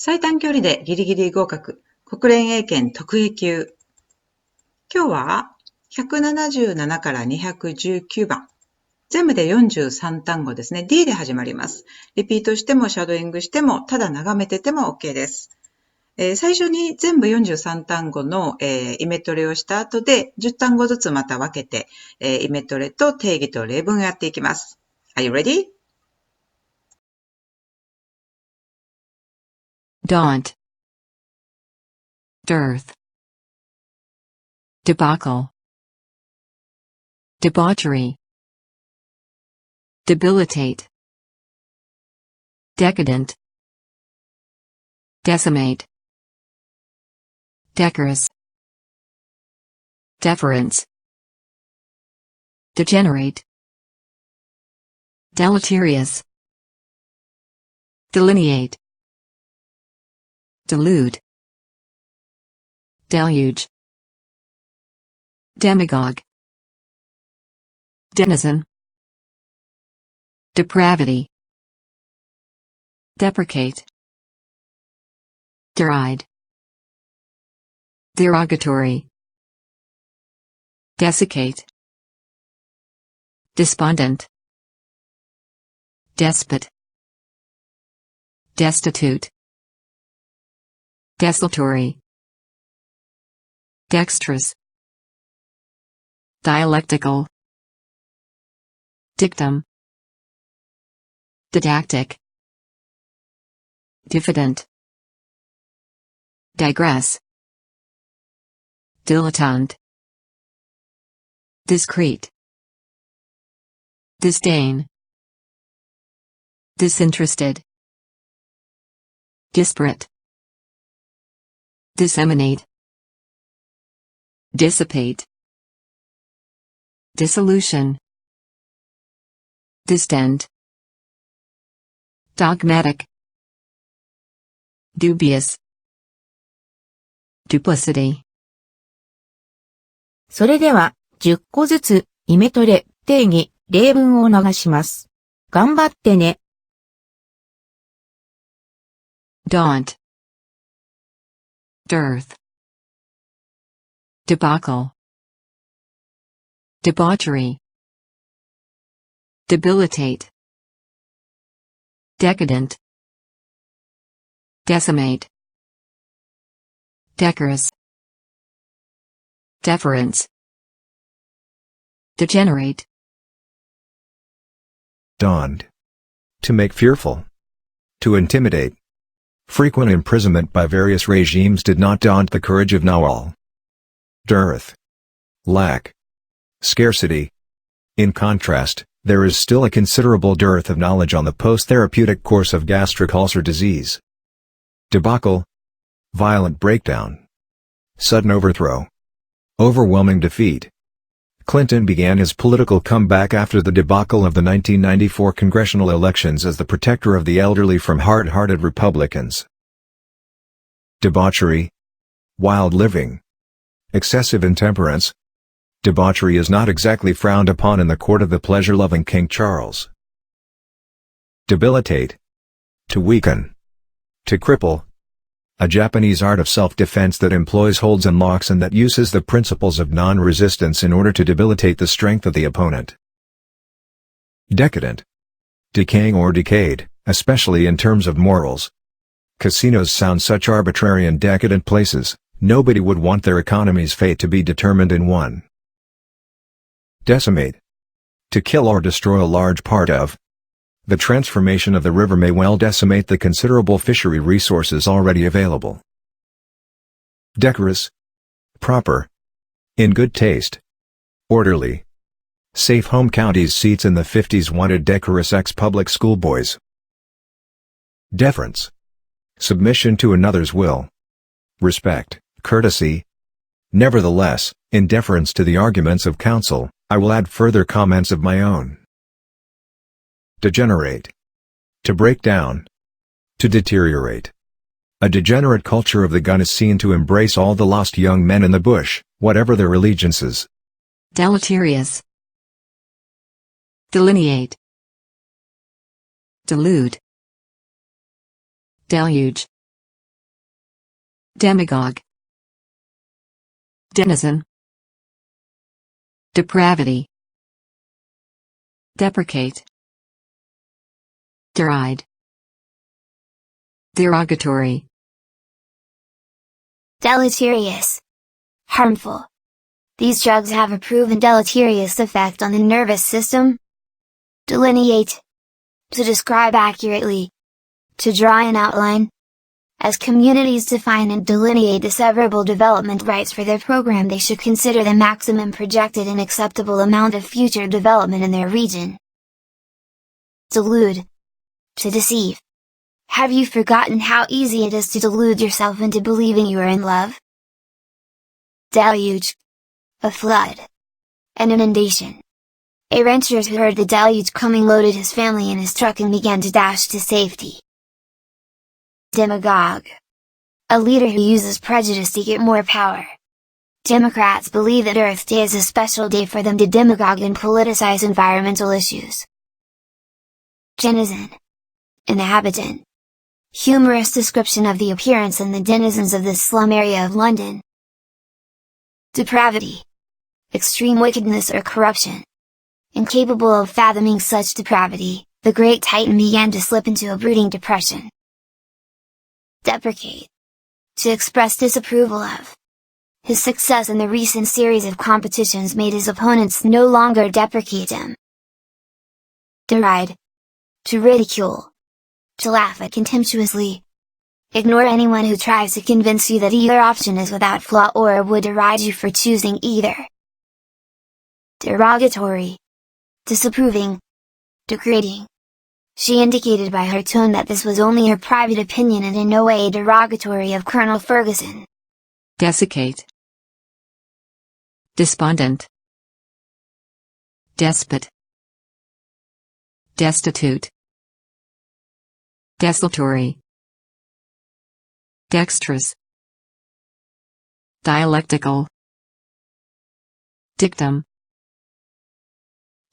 最短距離でギリギリ合格、国連英検特 A 級。今日は177から219番。全部で43単語ですね。D で始まります。リピートしてもシャドーイングしても、ただ眺めてても OK です。最初に全部43単語の、イメトレをした後で10単語ずつまた分けて、イメトレと定義と例文をやっていきます。Are you ready? Daunt, dearth, debacle, debauchery, debilitate, decadent, decimate, decorous, deference, degenerate, deleterious, delineate, delude, deluge, demagogue, denizen, depravity, deprecate, deride, derogatory, desiccate, despondent, despot, destitute, desultory, dexterous, dialectical, dictum, didactic, diffident, digress, dilettante, discreet, disdain, disinterested, disparate, disseminate, dissipate, dissolution, distend, dogmatic, dubious, duplicity。それでは、10個ずつ、イメトレ、定義、例文を流します。頑張ってね。Daunt, dearth, debacle, debauchery, debilitate, decadent, decimate, decorous, deference, degenerate. Daunt. To make fearful. To intimidate. Frequent imprisonment by various regimes did not daunt the courage of Nawal. Dearth. Lack. Scarcity. In contrast, there is still a considerable dearth of knowledge on the post-therapeutic course of gastric ulcer disease. Debacle. Violent breakdown. Sudden overthrow. Overwhelming defeat. Clinton began his political comeback after the debacle of the 1994 congressional elections as the protector of the elderly from hard-hearted Republicans. Debauchery. Wild living. Excessive intemperance. Debauchery is not exactly frowned upon in the court of the pleasure-loving King Charles. Debilitate. To weaken. To cripple. A Japanese art of self-defense that employs holds and locks and that uses the principles of non-resistance in order to debilitate the strength of the opponent. Decadent. Decaying or decayed, especially in terms of morals. Casinos sound such arbitrary and decadent places, nobody would want their economy's fate to be determined in one. Decimate. To kill or destroy a large part of. The transformation of the river may well decimate the considerable fishery resources already available. Decorous. Proper. In good taste. Orderly. Safe home counties seats in the 50s wanted decorous ex-public school boys. Deference. Submission to another's will. Respect, courtesy. Nevertheless, in deference to the arguments of counsel, I will add further comments of my own. Degenerate. To break down. To deteriorate. A degenerate culture of the gun is seen to embrace all the lost young men in the bush, whatever their allegiances. Deleterious. Delineate. Delude. Deluge. demagogue, denizen, depravity, deprecate, deride, derogatory, deleterious, harmful. These drugs have a proven deleterious effect on the nervous system. Delineate, to describe accurately, to draw an outline. As communities define and delineate the severable development rights for their program, they should consider the maximum projected and acceptable amount of future development in their region. Delude, to deceive. Have you forgotten how easy it is to delude yourself into believing you are in love? Deluge, a flood, an inundation. A rancher who heard the deluge coming loaded his family in his truck and began to dash to safety. Demagogue, a leader who uses prejudice to get more power. Democrats believe that Earth Day is a special day for them to demagogue and politicize environmental issues. Denizen, inhabitant. Humorous description of the appearance and the denizens of this slum area of London. Depravity, extreme wickedness or corruption. Incapable of fathoming such depravity, the great Titan began to slip into a brooding depression. Deprecate, to express disapproval of. His success in the recent series of competitions made his opponents no longer deprecate him. Deride, to ridicule, to laugh at contemptuously. Ignore anyone who tries to convince you that either option is without flaw or would deride you for choosing either. Derogatory, disapproving, degrading. She indicated by her tone that this was only her private opinion and in no way derogatory of Colonel Ferguson. desiccate, despondent, despot, destitute, desultory, dexterous, dialectical, dictum,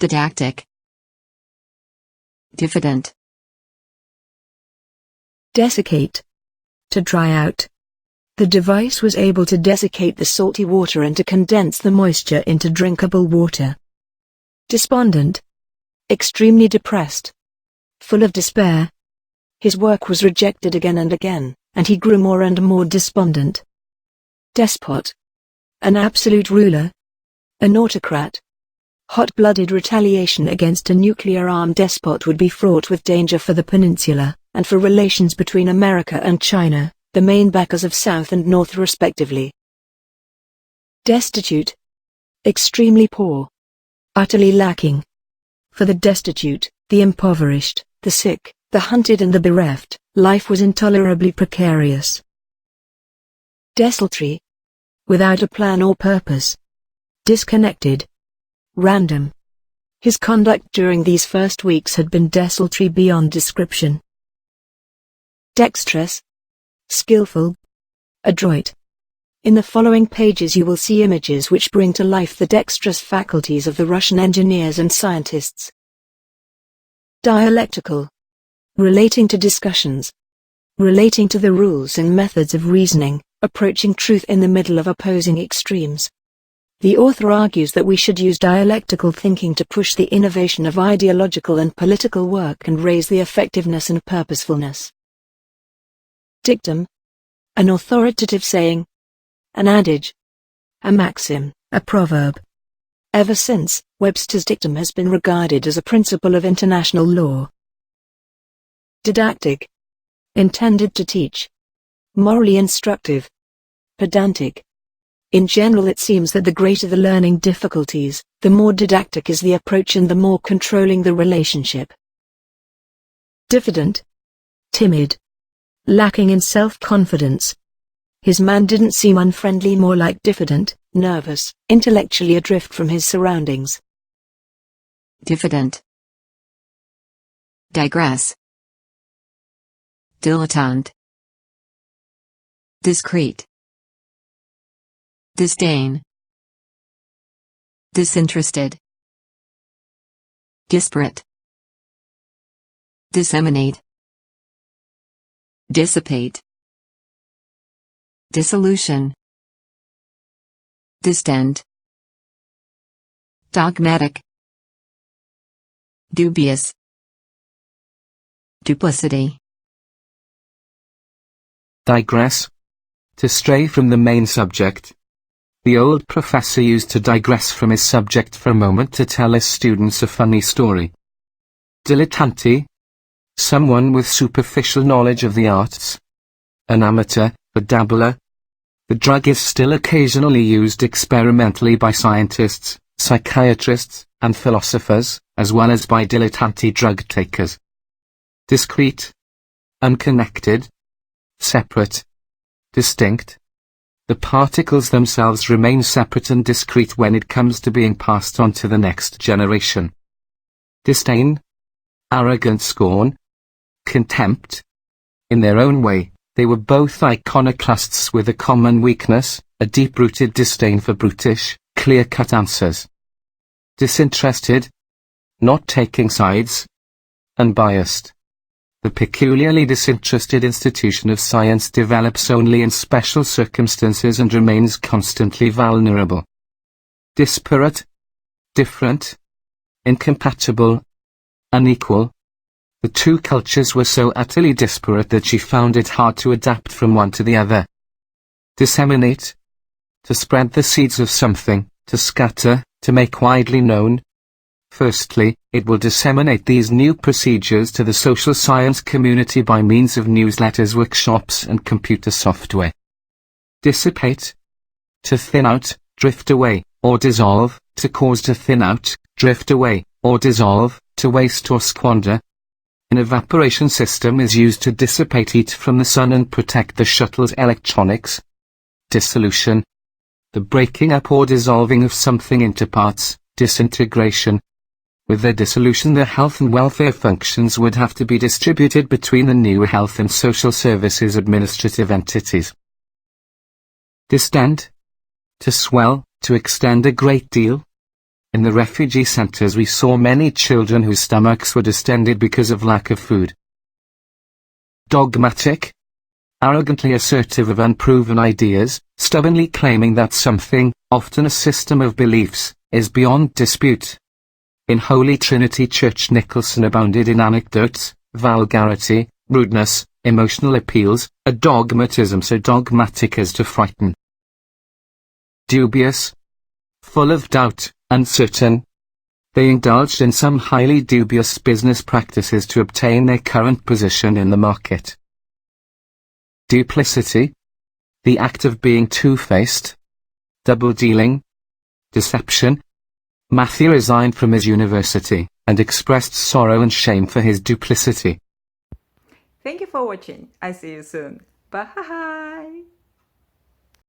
didactic, diffident. Desiccate. To dry out. The device was able to desiccate the salty water and to condense the moisture into drinkable water. Despondent. Extremely depressed. Full of despair. His work was rejected again and again, and he grew more and more despondent. Despot. An absolute ruler. An autocrat. Hot-blooded retaliation against a nuclear-armed despot would be fraught with danger for the peninsula, and for relations between America and China, the main backers of South and North respectively. Destitute. Extremely poor. Utterly lacking. For the destitute, the impoverished, the sick, the hunted and the bereft, life was intolerably precarious. Desultory. Without a plan or purpose. Disconnected. Random. His conduct during these first weeks had been desultory beyond description. Dexterous. Skillful. Adroit. In the following pages you will see images which bring to life the dexterous faculties of the Russian engineers and scientists. Dialectical. Relating to discussions. Relating to the rules and methods of reasoning, approaching truth in the middle of opposing extremes. The author argues that we should use dialectical thinking to push the innovation of ideological and political work and raise the effectiveness and purposefulness. Dictum. An authoritative saying. An adage. A maxim, a proverb. Ever since, Webster's dictum has been regarded as a principle of international law. Didactic. Intended to teach. Morally instructive. Pedantic. In general it seems that the greater the learning difficulties, the more didactic is the approach and the more controlling the relationship. Diffident. Timid. Lacking in self-confidence. His man didn't seem unfriendly, more like diffident, nervous, intellectually adrift from his surroundings. Diffident. Digress. Dilettante. Discreet. Disdain. Disinterested. Disparate. Disseminate. Dissipate. dissolution, distend, dogmatic, dubious, duplicity. Digress. To stray from the main subject. The old professor used to digress from his subject for a moment to tell his students a funny story. Dilettante. Someone with superficial knowledge of the arts. An amateur, a dabbler. The drug is still occasionally used experimentally by scientists, psychiatrists, and philosophers, as well as by dilettante drug takers. Discrete. Unconnected. Separate. Distinct. The particles themselves remain separate and discrete when it comes to being passed on to the next generation. Disdain. Arrogant scorn. Contempt. In their own way, they were both iconoclasts with a common weakness, a deep-rooted disdain for brutish, clear-cut answers. Disinterested. Not taking sides. Unbiased. The peculiarly disinterested institution of science develops only in special circumstances and remains constantly vulnerable. Disparate. Different. Incompatible. Unequal. The two cultures were so utterly disparate that she found it hard to adapt from one to the other. Disseminate. To spread the seeds of something, to scatter, to make widely known. Firstly, it will disseminate these new procedures to the social science community by means of newsletters, workshops, and computer software. Dissipate. To thin out, drift away, or dissolve, to cause to thin out, drift away, or dissolve, to waste or squander. An evaporation system is used to dissipate heat from the sun and protect the shuttle's electronics. Dissolution. The breaking up or dissolving of something into parts, disintegration. With their dissolution, the health and welfare functions would have to be distributed between the new health and social services administrative entities. Distend. To swell, to extend a great deal. In the refugee centers we saw many children whose stomachs were distended because of lack of food. Dogmatic. Arrogantly assertive of unproven ideas, stubbornly claiming that something, often a system of beliefs, is beyond dispute. In Holy Trinity Church Nicholson abounded in anecdotes, vulgarity, rudeness, emotional appeals, a dogmatism so dogmatic as to frighten. Dubious. Full of doubt, uncertain. They indulged in some highly dubious business practices to obtain their current position in the market. Duplicity. The act of being two-faced. Double-dealing. Deception. Matthew resigned from his university, and expressed sorrow and shame for his duplicity. Thank you for watching. I see you soon. Bye.